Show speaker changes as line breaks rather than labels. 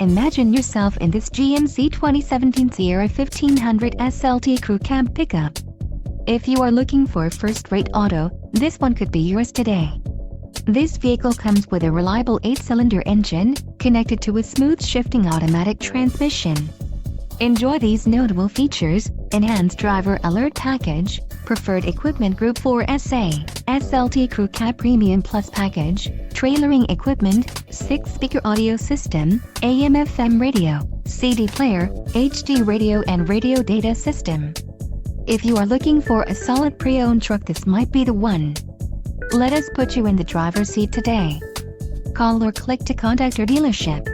Imagine yourself in this GMC 2017 Sierra 1500 SLT Crew Cab pickup. If you are looking for a first-rate auto, this one could be yours today. This vehicle comes with a reliable 8-cylinder engine, connected to a smooth shifting automatic transmission. Enjoy these notable features: enhanced driver alert package, preferred equipment group 4SA, SLT Crew Cab Premium Plus package, trailering equipment, 6-speaker audio system, AM/FM radio, CD player, HD radio and radio data system. If you are looking for a solid pre-owned truck, this might be the one. Let us put you in the driver's seat today. Call or click to contact our dealership.